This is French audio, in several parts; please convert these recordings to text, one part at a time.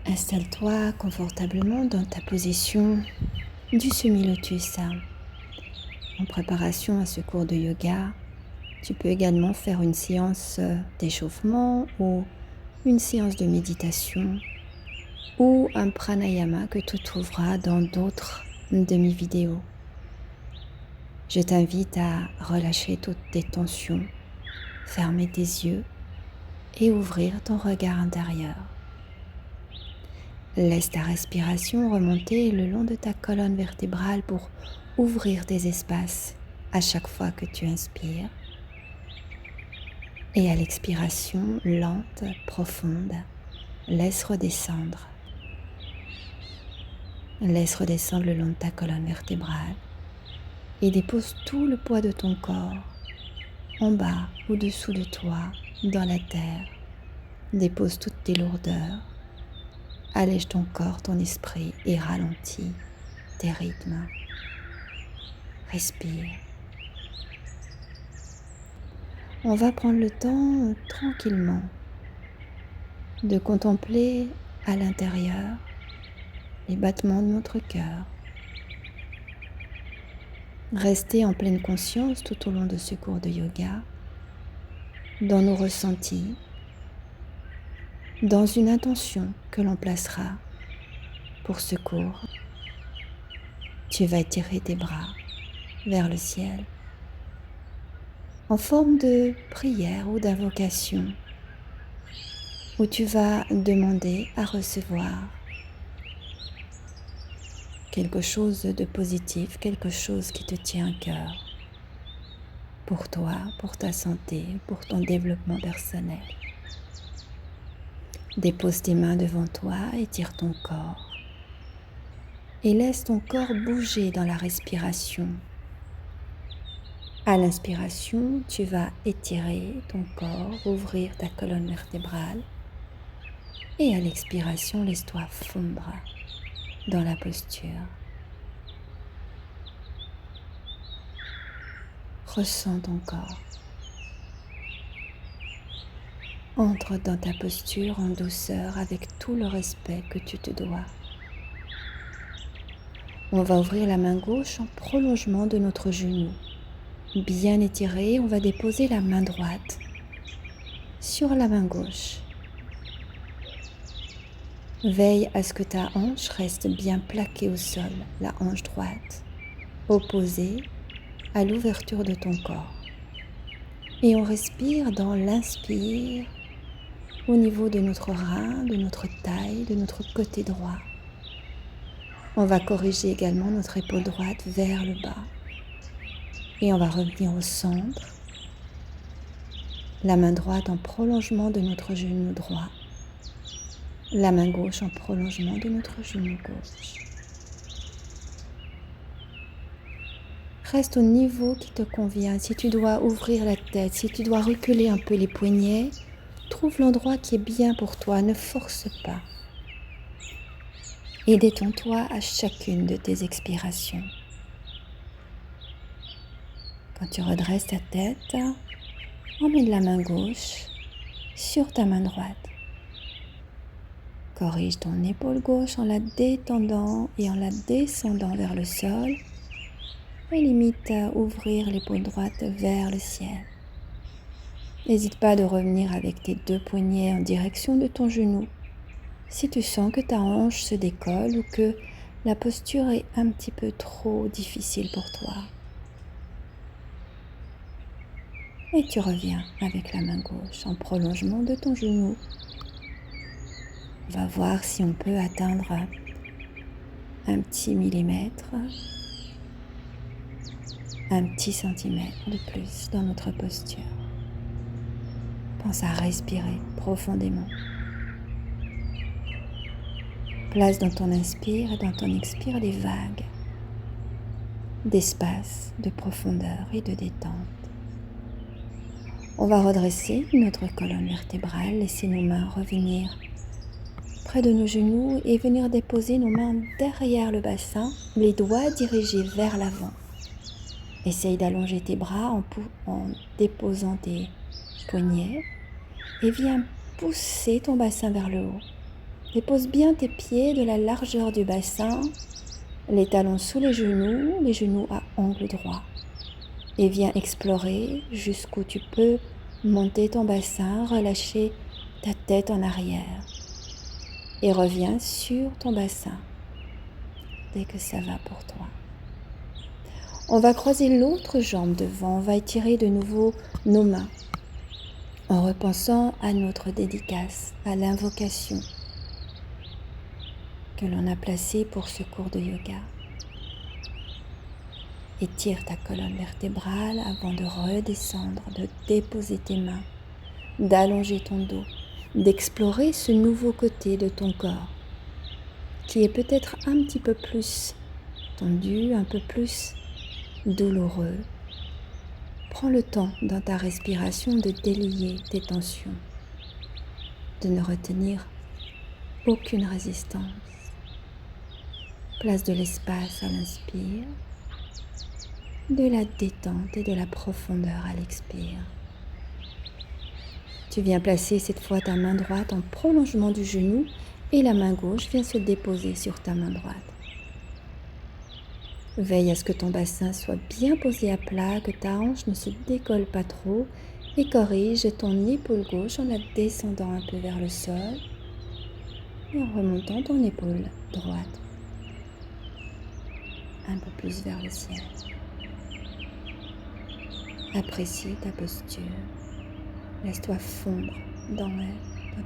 Installe-toi confortablement dans ta position du semi-lotus. En préparation à ce cours de yoga, tu peux également faire une séance d'échauffement ou une séance de méditation ou un pranayama que tu trouveras dans d'autres de mes vidéos. Je t'invite à relâcher toutes tes tensions, fermer tes yeux et ouvrir ton regard intérieur. Laisse ta respiration remonter le long de ta colonne vertébrale pour ouvrir des espaces à chaque fois que tu inspires. Et à l'expiration lente, profonde, laisse redescendre. Laisse redescendre le long de ta colonne vertébrale et dépose tout le poids de ton corps en bas, au-dessous de toi, dans la terre. Dépose toutes tes lourdeurs. Allège ton corps, ton esprit et ralentis tes rythmes. Respire. On va prendre le temps tranquillement de contempler à l'intérieur les battements de notre cœur. Rester en pleine conscience tout au long de ce cours de yoga, dans nos ressentis, dans une intention que l'on placera pour ce cours. Tu vas étirer tes bras vers le ciel en forme de prière ou d'invocation, où tu vas demander à recevoir quelque chose de positif, quelque chose qui te tient à cœur, pour toi, pour ta santé, pour ton développement personnel. Dépose tes mains devant toi, étire ton corps et laisse ton corps bouger dans la respiration. À l'inspiration, tu vas étirer ton corps, ouvrir ta colonne vertébrale et à l'expiration, laisse-toi fondre dans la posture. Ressens ton corps. Entre dans ta posture en douceur avec tout le respect que tu te dois. On va ouvrir la main gauche en prolongement de notre genou. Bien étiré, on va déposer la main droite sur la main gauche. Veille à ce que ta hanche reste bien plaquée au sol, la hanche droite, opposée à l'ouverture de ton corps. Et on respire dans l'inspire au niveau de notre rein, de notre taille, de notre côté droit. On va corriger également notre épaule droite vers le bas. Et on va revenir au centre. La main droite en prolongement de notre genou droit. La main gauche en prolongement de notre genou gauche. Reste au niveau qui te convient. Si tu dois ouvrir la tête, si tu dois reculer un peu les poignets, trouve l'endroit qui est bien pour toi. Ne force pas. Et détends-toi à chacune de tes expirations. Quand tu redresses ta tête, emmène la main gauche sur ta main droite. Corrige ton épaule gauche en la détendant et en la descendant vers le sol. Et limite à ouvrir l'épaule droite vers le ciel. N'hésite pas de revenir avec tes deux poignets en direction de ton genou. Si tu sens que ta hanche se décolle ou que la posture est un petit peu trop difficile pour toi. Et tu reviens avec la main gauche en prolongement de ton genou. On va voir si on peut atteindre un petit millimètre, un petit centimètre de plus dans notre posture. Pense à respirer profondément. Place dans ton inspire et dans ton expire des vagues d'espace, de profondeur et de détente. On va redresser notre colonne vertébrale, laisser nos mains revenir près de nos genoux et venir déposer nos mains derrière le bassin, les doigts dirigés vers l'avant. Essaye d'allonger tes bras en déposant tes poignets et viens pousser ton bassin vers le haut. Dépose bien tes pieds de la largeur du bassin, les talons sous les genoux à angle droit. Et viens explorer jusqu'où tu peux monter ton bassin, relâcher ta tête en arrière. Et reviens sur ton bassin dès que ça va pour toi. On va croiser l'autre jambe devant, on va étirer de nouveau nos mains en repensant à notre dédicace, à l'invocation que l'on a placée pour ce cours de yoga. Étire ta colonne vertébrale avant de redescendre, de déposer tes mains, d'allonger ton dos, d'explorer ce nouveau côté de ton corps qui est peut-être un petit peu plus tendu, un peu plus douloureux. Prends le temps dans ta respiration de délier tes tensions, de ne retenir aucune résistance. Place de l'espace à l'inspire, de la détente et de la profondeur à l'expire. Tu viens placer cette fois ta main droite en prolongement du genou et la main gauche vient se déposer sur ta main droite. Veille à ce que ton bassin soit bien posé à plat, que ta hanche ne se décolle pas trop et corrige ton épaule gauche en la descendant un peu vers le sol et en remontant ton épaule droite un peu plus vers le ciel. Apprécie ta posture. Laisse-toi fondre dans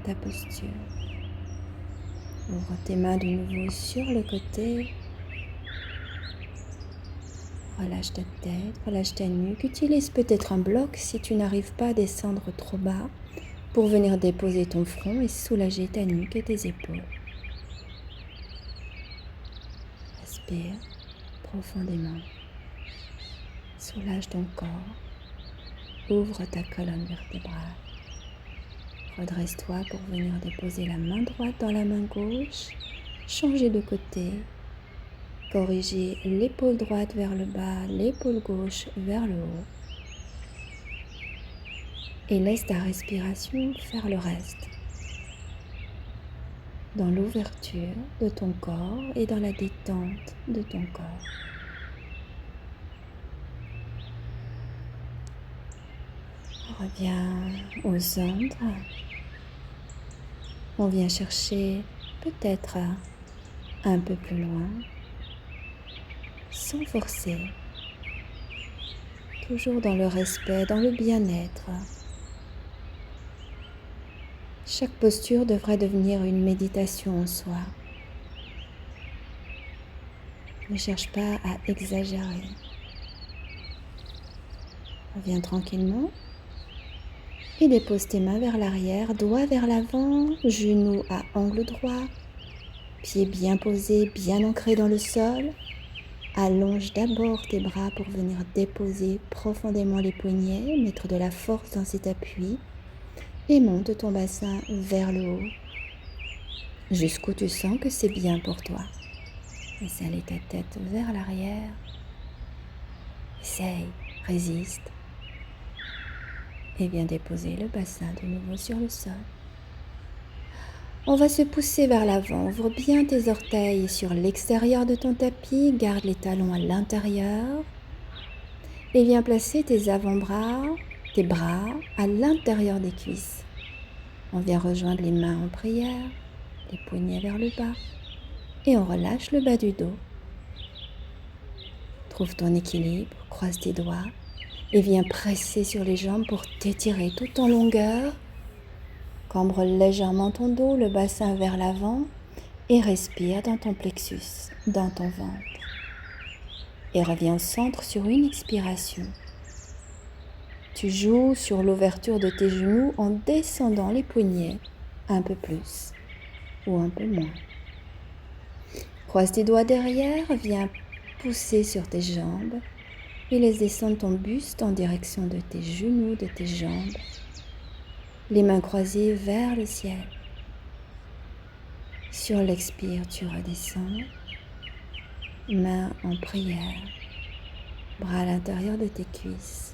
ta posture. Ouvre tes mains de nouveau sur le côté. Relâche ta tête, relâche ta nuque. Utilise peut-être un bloc si tu n'arrives pas à descendre trop bas pour venir déposer ton front et soulager ta nuque et tes épaules. Respire profondément. Soulage ton corps. Ouvre ta colonne vertébrale. Redresse-toi pour venir déposer la main droite dans la main gauche. Changer de côté. Corriger l'épaule droite vers le bas, l'épaule gauche vers le haut. Et laisse ta respiration faire le reste. Dans l'ouverture de ton corps et dans la détente de ton corps. Reviens au centre. On vient chercher peut-être un peu plus loin, sans forcer, toujours dans le respect, dans le bien-être. Chaque posture devrait devenir une méditation en soi. Ne cherche pas à exagérer. Reviens tranquillement et dépose tes mains vers l'arrière, doigts vers l'avant, genoux à angle droit, pieds bien posés, bien ancrés dans le sol. Allonge d'abord tes bras pour venir déposer profondément les poignets, mettre de la force dans cet appui et monte ton bassin vers le haut jusqu'où tu sens que c'est bien pour toi. Laisse aller ta tête vers l'arrière. Essaye, résiste et viens déposer le bassin de nouveau sur le sol. On va se pousser vers l'avant. Ouvre bien tes orteils sur l'extérieur de ton tapis. Garde les talons à l'intérieur. Et viens placer tes avant-bras, tes bras à l'intérieur des cuisses. On vient rejoindre les mains en prière, les poignets vers le bas. Et on relâche le bas du dos. Trouve ton équilibre, croise tes doigts. Et viens presser sur les jambes pour t'étirer tout en longueur. Cambre légèrement ton dos, le bassin vers l'avant et respire dans ton plexus, dans ton ventre. Et reviens au centre sur une expiration. Tu joues sur l'ouverture de tes genoux en descendant les poignets un peu plus ou un peu moins. Croise tes doigts derrière, viens pousser sur tes jambes et laisse descendre ton buste en direction de tes genoux, de tes jambes. Les mains croisées vers le ciel. Sur l'expire, tu redescends. Mains en prière. Bras à l'intérieur de tes cuisses.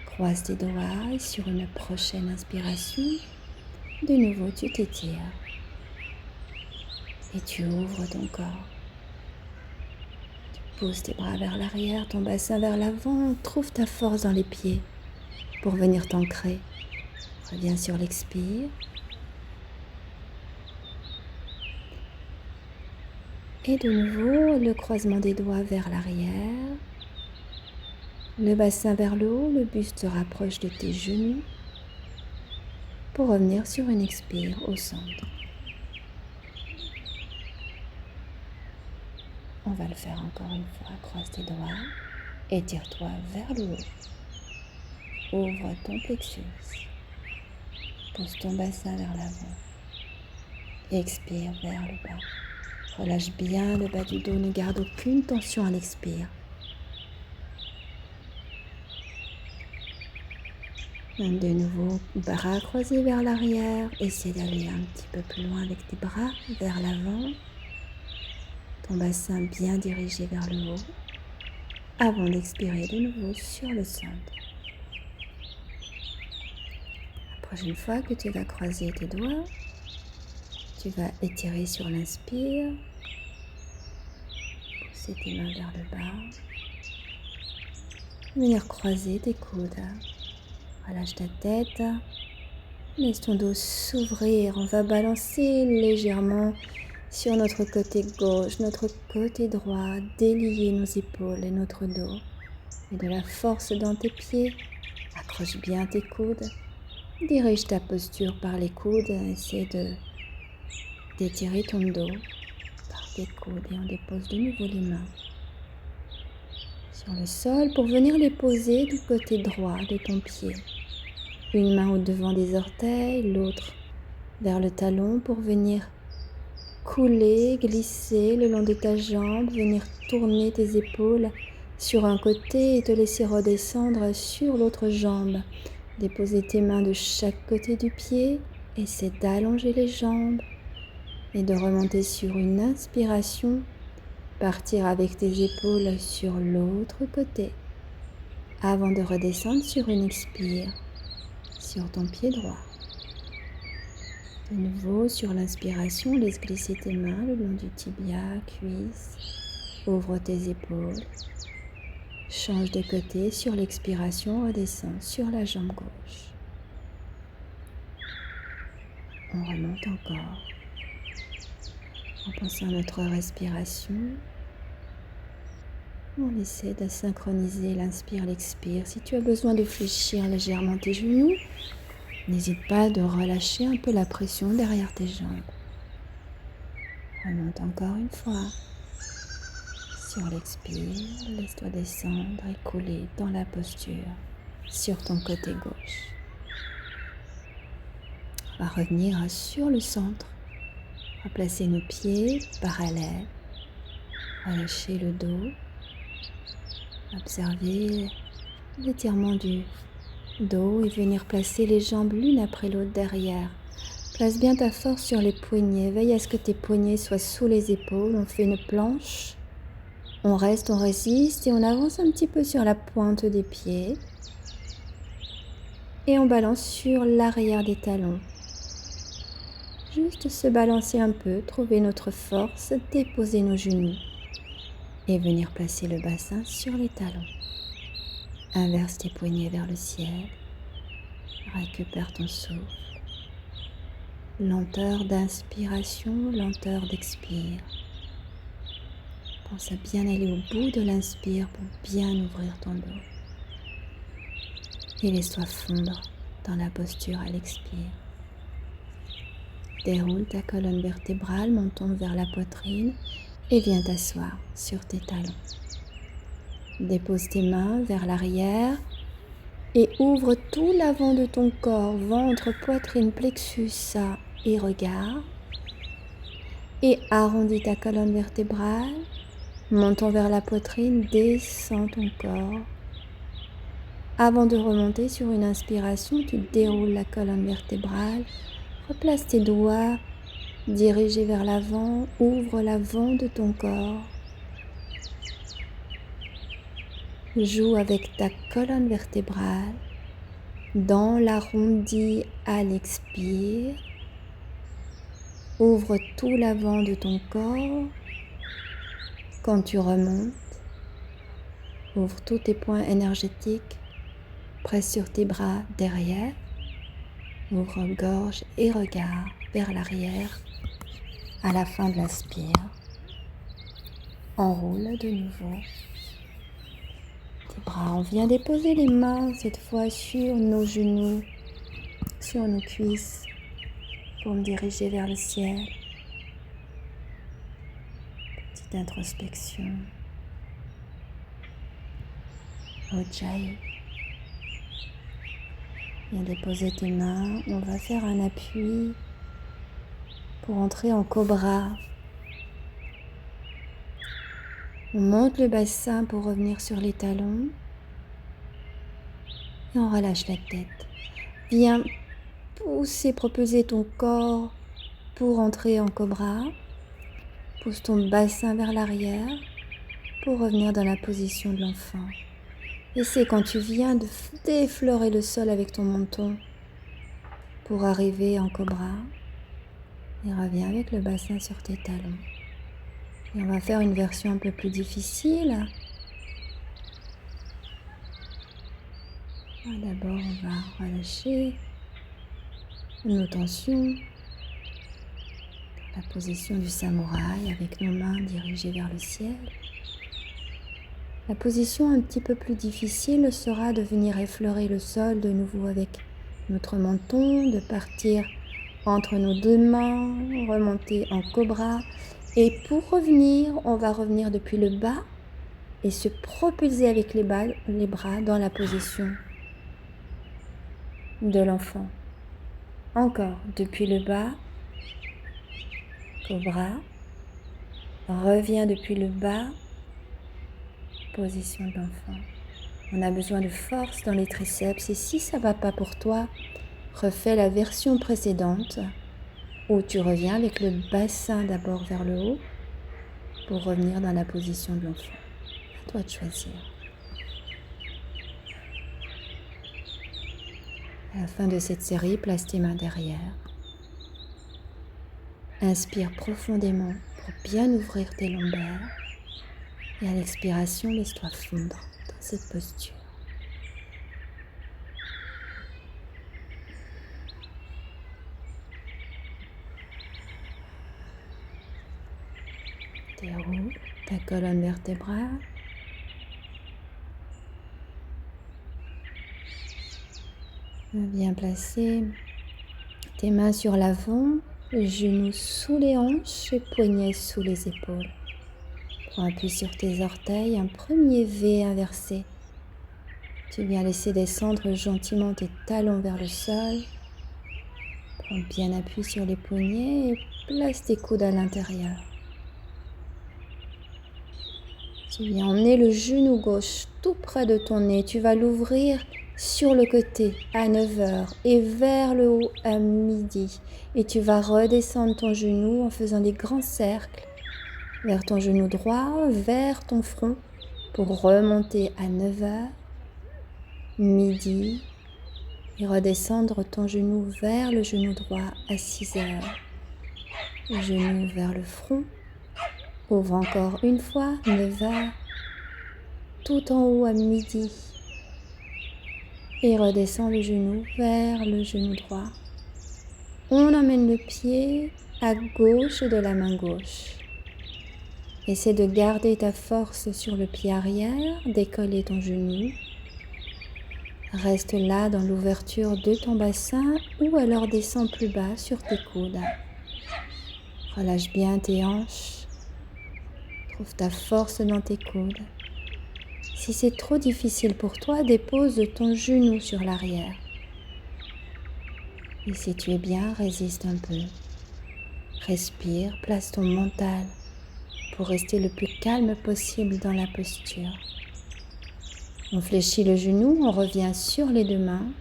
Croise tes doigts et sur une prochaine inspiration, de nouveau tu t'étires. et tu ouvres ton corps. Tu pousses tes bras vers l'arrière, ton bassin vers l'avant, trouve ta force dans les pieds pour venir t'ancrer. Reviens sur l'expire. Et de nouveau, le croisement des doigts vers l'arrière, le bassin vers le haut, le buste se rapproche de tes genoux pour revenir sur une expire au centre. On va le faire encore une fois, croise tes doigts, étire-toi vers le haut, ouvre ton plexus, pousse ton bassin vers l'avant, expire vers le bas. Relâche bien le bas du dos, ne garde aucune tension à l'expire. De nouveau, bras croisés vers l'arrière, essaie d'aller un petit peu plus loin avec tes bras vers l'avant. Ton bassin bien dirigé vers le haut, avant d'expirer de nouveau sur le centre. La prochaine fois que tu vas croiser tes doigts, tu vas étirer sur l'inspire, pousser tes mains vers le bas, venir croiser tes coudes. Relâche ta tête, laisse ton dos s'ouvrir, on va balancer légèrement sur notre côté gauche, notre côté droit, délier nos épaules et notre dos. Mets de la force dans tes pieds, accroche bien tes coudes, dirige ta posture par les coudes, essaie d'étirer ton dos par tes coudes et on dépose de nouveau les mains sur le sol pour venir les poser du côté droit de ton pied. Une main au devant des orteils, l'autre vers le talon pour venir couler, glisser le long de ta jambe, venir tourner tes épaules sur un côté et te laisser redescendre sur l'autre jambe. Déposer tes mains de chaque côté du pied, essaie d'allonger les jambes et de remonter sur une inspiration, partir avec tes épaules sur l'autre côté avant de redescendre sur une expire sur ton pied droit. De nouveau, sur l'inspiration, laisse glisser tes mains le long du tibia, cuisse, ouvre tes épaules, change de côté, sur l'expiration, redescend sur la jambe gauche. On remonte encore, en pensant à notre respiration. On essaie de synchroniser l'inspire, l'expire. Si tu as besoin de fléchir légèrement tes genoux, n'hésite pas de relâcher un peu la pression derrière tes jambes. Remonte encore une fois. Sur l'expire, laisse-toi descendre et couler dans la posture sur ton côté gauche. On va revenir sur le centre. Replacer nos pieds parallèles. Relâcher le dos. Observer l'étirement du dos et venir placer les jambes l'une après l'autre derrière. Place bien ta force sur les poignets. Veille à ce que tes poignets soient sous les épaules. On fait une planche. On reste, on résiste et on avance un petit peu sur la pointe des pieds. Et on balance sur l'arrière des talons. Juste se balancer un peu, trouver notre force, déposer nos genoux et venir placer le bassin sur les talons. Inverse tes poignets vers le ciel. Récupère ton souffle. Lenteur d'inspiration, lenteur d'expire. Pense à bien aller au bout de l'inspire pour bien ouvrir ton dos. Et laisse-toi fondre dans la posture à l'expire. Déroule ta colonne vertébrale, montant vers la poitrine et viens t'asseoir sur tes talons. Dépose tes mains vers l'arrière et ouvre tout l'avant de ton corps, ventre, poitrine, plexus et regard. Et arrondis ta colonne vertébrale, montant vers la poitrine, descends ton corps. Avant de remonter sur une inspiration, tu déroules la colonne vertébrale, replace tes doigts dirigés vers l'avant, ouvre l'avant de ton corps. Joue avec ta colonne vertébrale dans l'arrondi à l'expire Ouvre tout l'avant de ton corps. Quand tu remontes, ouvre tous tes points énergétiques. Presse sur tes bras derrière. Ouvre gorge et regard vers l'arrière. À la fin de l'inspire, enroule de nouveau tes bras. On vient déposer les mains cette fois sur nos genoux, sur nos cuisses, pour me diriger vers le ciel. Petite introspection. Ujjayi. Viens déposer tes mains. On va faire un appui pour entrer en cobra. On monte le bassin pour revenir sur les talons. Et on relâche la tête. Viens pousser, propulser ton corps pour entrer en cobra. Pousse ton bassin vers l'arrière pour revenir dans la position de l'enfant. Et c'est quand tu viens d'effleurer le sol avec ton menton pour arriver en cobra. Et reviens avec le bassin sur tes talons. Et on va faire une version un peu plus difficile. D'abord, on va relâcher nos tensions. La position du samouraï avec nos mains dirigées vers le ciel. La position un petit peu plus difficile sera de venir effleurer le sol de nouveau avec notre menton, de partir entre nos deux mains, remonter en cobra. Et pour revenir, on va revenir depuis le bas et se propulser avec les bras dans la position de l'enfant. Encore, depuis le bas, cobra, reviens depuis le bas, position de l'enfant. On a besoin de force dans les triceps et si ça ne va pas pour toi, refais la version précédente où tu reviens avec le bassin d'abord vers le haut pour revenir dans la position de l'enfant. À toi de choisir. À la fin de cette série, place tes mains derrière. Inspire profondément pour bien ouvrir tes lombaires. Et à l'expiration, laisse-toi fondre dans cette posture. Déroule ta colonne vertébrale. Bien placer tes mains sur l'avant, genoux sous les hanches et poignets sous les épaules. Prends appui sur tes orteils, un premier V inversé. Tu viens laisser descendre gentiment tes talons vers le sol. Prends bien appui sur les poignets et place tes coudes à l'intérieur. Tu viens emmener le genou gauche tout près de ton nez. Tu vas l'ouvrir sur le côté à 9h et vers le haut à midi. Et tu vas redescendre ton genou en faisant des grands cercles vers ton genou droit, vers ton front pour remonter à 9h, midi et redescendre ton genou vers le genou droit à 6h. Genou vers le front. Ouvre encore une fois, 9h, tout en haut à midi. Et redescends le genou vers le genou droit. On emmène le pied à gauche de la main gauche. Essaie de garder ta force sur le pied arrière, décoller ton genou. Reste là dans l'ouverture de ton bassin ou alors descends plus bas sur tes coudes. Relâche bien tes hanches. Trouve ta force dans tes coudes. Si c'est trop difficile pour toi, dépose ton genou sur l'arrière. Et si tu es bien, résiste un peu. Respire, place ton mental pour rester le plus calme possible dans la posture. On fléchit le genou, on revient sur les deux mains.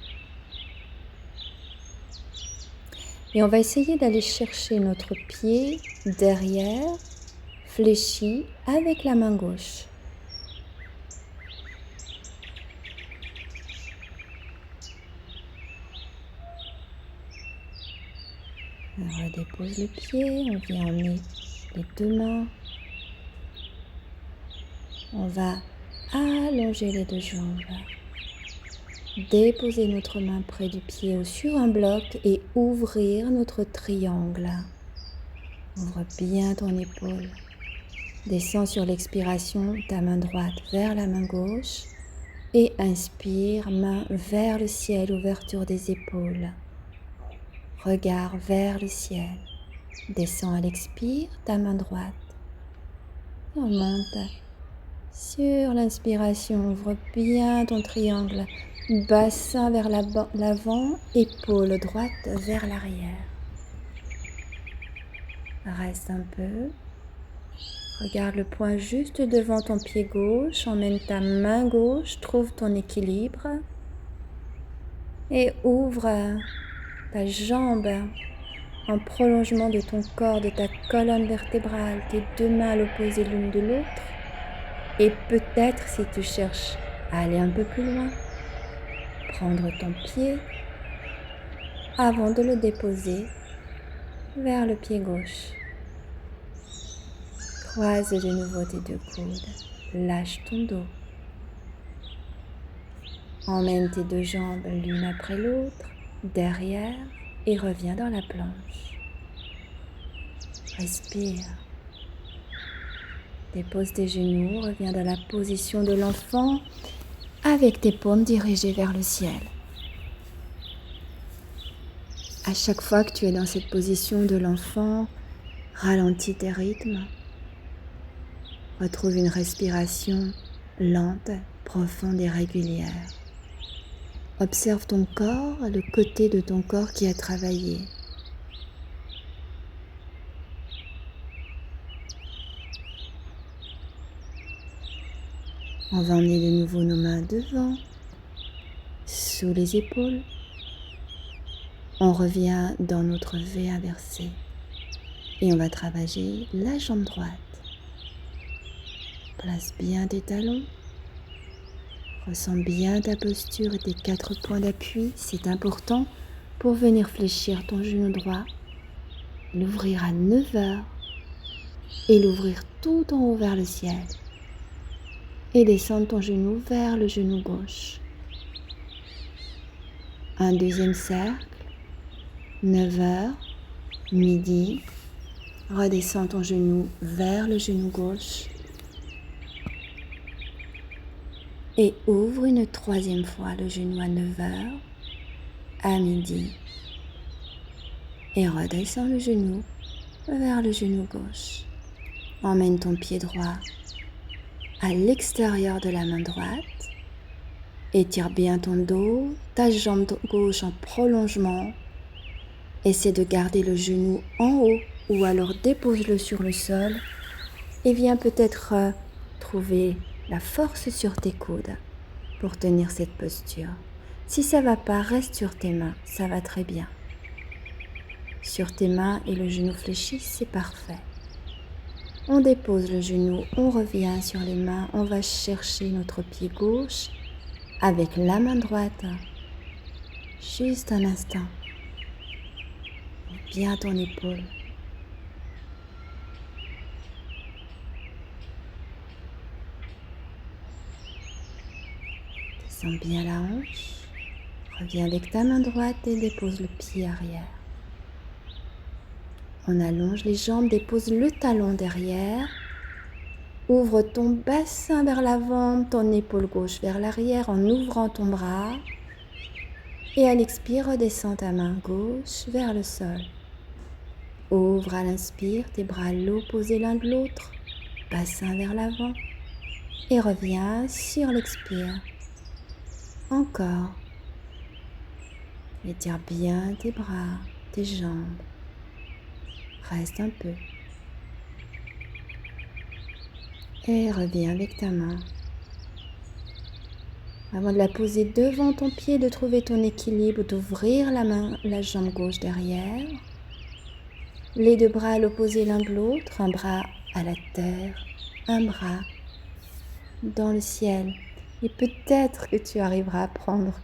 Et on va essayer d'aller chercher notre pied derrière, fléchi avec la main gauche. On redépose le pied, on vient emmener les deux mains. On va allonger les deux jambes. Déposer notre main près du pied ou sur un bloc et ouvrir notre triangle. Ouvre bien ton épaule. Descends sur l'expiration, ta main droite vers la main gauche. Et inspire, main vers le ciel, ouverture des épaules. Regard vers le ciel. Descends à l'expire, ta main droite. Remonte. Sur l'inspiration, ouvre bien ton triangle. Bassin vers l'avant, épaule droite vers l'arrière. Reste un peu. Regarde le point juste devant ton pied gauche. Emmène ta main gauche, trouve ton équilibre. Et ouvre ta jambe en prolongement de ton corps, de ta colonne vertébrale, tes deux mains à l'opposé l'une de l'autre. Et peut-être si tu cherches à aller un peu plus loin, prendre ton pied avant de le déposer vers le pied gauche. Croise de nouveau tes deux coudes, lâche ton dos. Emmène tes deux jambes l'une après l'autre, derrière et reviens dans la planche. Respire. Dépose tes genoux, reviens dans la position de l'enfant avec tes paumes dirigées vers le ciel. À chaque fois que tu es dans cette position de l'enfant, ralentis tes rythmes. Retrouve une respiration lente, profonde et régulière. Observe ton corps, le côté de ton corps qui a travaillé. On va emmener de nouveau nos mains devant, sous les épaules. On revient dans notre V inversé et on va travailler la jambe droite. Place bien tes talons. Ressens bien ta posture et tes 4 points d'appui. C'est important pour venir fléchir ton genou droit, l'ouvrir à 9 heures et l'ouvrir tout en haut vers le ciel. Et descendre ton genou vers le genou gauche. Un deuxième cercle, 9 heures, midi. Redescends ton genou vers le genou gauche. Et ouvre une troisième fois le genou à 9 heures, à midi. Et redescends le genou vers le genou gauche. Emmène ton pied droit à l'extérieur de la main droite. Étire bien ton dos, ta jambe gauche en prolongement. Essaie de garder le genou en haut ou alors dépose-le sur le sol. Et viens peut-être trouver la force sur tes coudes pour tenir cette posture. Si ça ne va pas, reste sur tes mains, ça va très bien. Sur tes mains et le genou fléchi, c'est parfait. On dépose le genou, on revient sur les mains, on va chercher notre pied gauche avec la main droite. Juste un instant. Bien ton épaule. Descends bien la hanche. Reviens avec ta main droite et dépose le pied arrière. On allonge les jambes, dépose le talon derrière. Ouvre ton bassin vers l'avant, ton épaule gauche vers l'arrière en ouvrant ton bras. Et à l'expire, redescends ta main gauche vers le sol. Ouvre à l'inspire, tes bras à l'opposé l'un de l'autre, bassin vers l'avant. Et reviens sur l'expire. Encore. Étire bien tes bras, tes jambes. Reste un peu. Et reviens avec ta main. Avant de la poser devant ton pied, de trouver ton équilibre, d'ouvrir la jambe gauche derrière. Les deux bras à l'opposé l'un de l'autre, un bras à la terre, un bras dans le ciel. Et peut-être que tu arriveras à prendre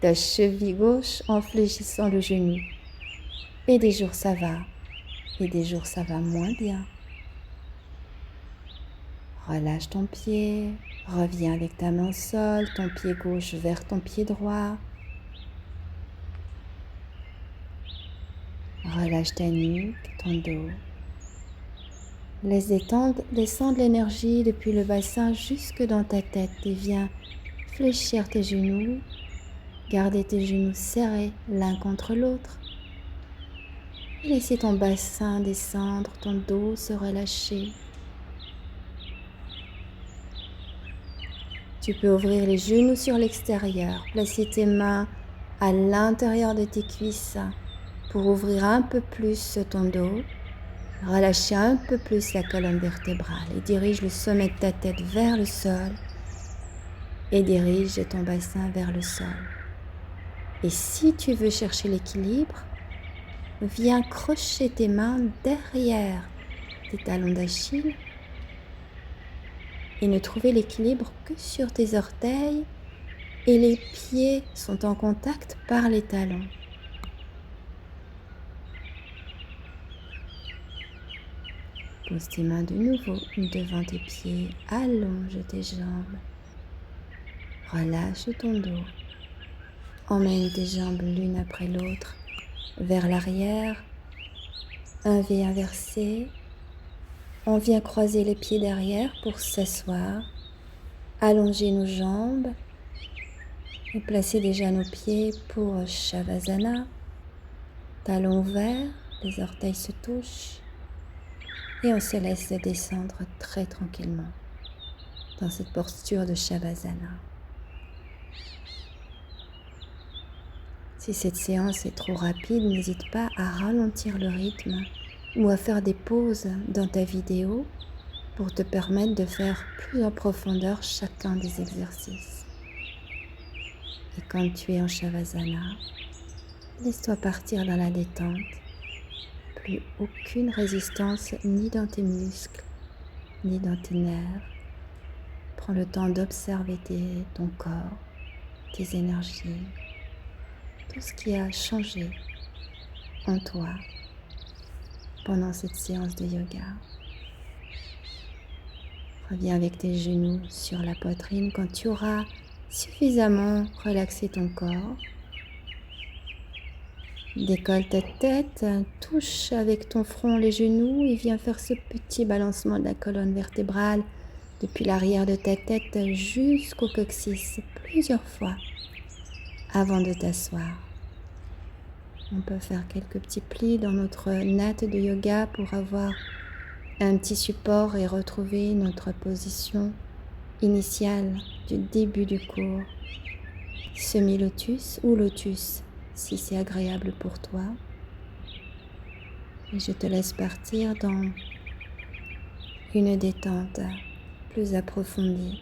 ta cheville gauche en fléchissant le genou. Et des jours ça va, et des jours ça va moins bien. Relâche ton pied, reviens avec ta main au sol, ton pied gauche vers ton pied droit. Relâche ta nuque, ton dos. Laisse descendre l'énergie depuis le bassin jusque dans ta tête et viens fléchir tes genoux, garder tes genoux serrés l'un contre l'autre. Et laisser ton bassin descendre, ton dos se relâcher. Tu peux ouvrir les genoux sur l'extérieur, placer tes mains à l'intérieur de tes cuisses pour ouvrir un peu plus ton dos, relâcher un peu plus la colonne vertébrale et dirige le sommet de ta tête vers le sol et dirige ton bassin vers le sol. Et si tu veux chercher l'équilibre, viens crocher tes mains derrière tes talons d'Achille et ne trouver l'équilibre que sur tes orteils et les pieds sont en contact par les talons. Pose tes mains de nouveau devant tes pieds, allonge tes jambes, relâche ton dos, emmène tes jambes l'une après l'autre vers l'arrière, un V inversé. On vient croiser les pieds derrière pour s'asseoir, allonger nos jambes et placer déjà nos pieds pour Shavasana. Talons ouverts, les orteils se touchent et on se laisse descendre très tranquillement dans cette posture de Shavasana. Si cette séance est trop rapide, n'hésite pas à ralentir le rythme ou à faire des pauses dans ta vidéo pour te permettre de faire plus en profondeur chacun des exercices. Et quand tu es en Shavasana, laisse-toi partir dans la détente. Plus aucune résistance ni dans tes muscles, ni dans tes nerfs. Prends le temps d'observer ton corps, tes énergies, tout ce qui a changé en toi pendant cette séance de yoga. Reviens avec tes genoux sur la poitrine quand tu auras suffisamment relaxé ton corps. Décolle ta tête, touche avec ton front les genoux et viens faire ce petit balancement de la colonne vertébrale depuis l'arrière de ta tête jusqu'au coccyx plusieurs fois avant de t'asseoir. On peut faire quelques petits plis dans notre natte de yoga pour avoir un petit support et retrouver notre position initiale du début du cours. Semi-lotus ou lotus si c'est agréable pour toi. Et je te laisse partir dans une détente plus approfondie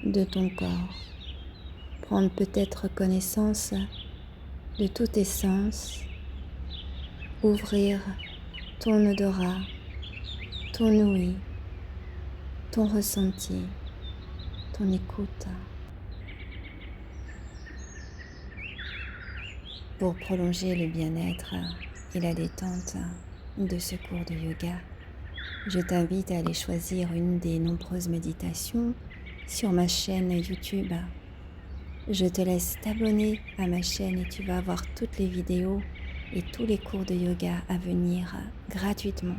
de ton corps. Prendre peut-être connaissance de tous tes sens. Ouvrir ton odorat, ton ouïe, ton ressenti, ton écoute. Pour prolonger le bien-être et la détente de ce cours de yoga, je t'invite à aller choisir une des nombreuses méditations sur ma chaîne YouTube. Je te laisse t'abonner à ma chaîne et tu vas avoir toutes les vidéos et tous les cours de yoga à venir gratuitement.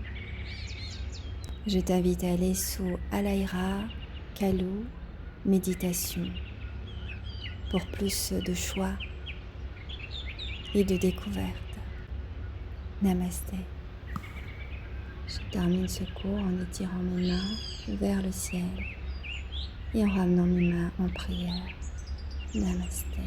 Je t'invite à aller sous Alaira, Kalou, méditation pour plus de choix et de découverte. Namasté. Je termine ce cours en étirant mes mains vers le ciel et en ramenant mes mains en prière. Namasté.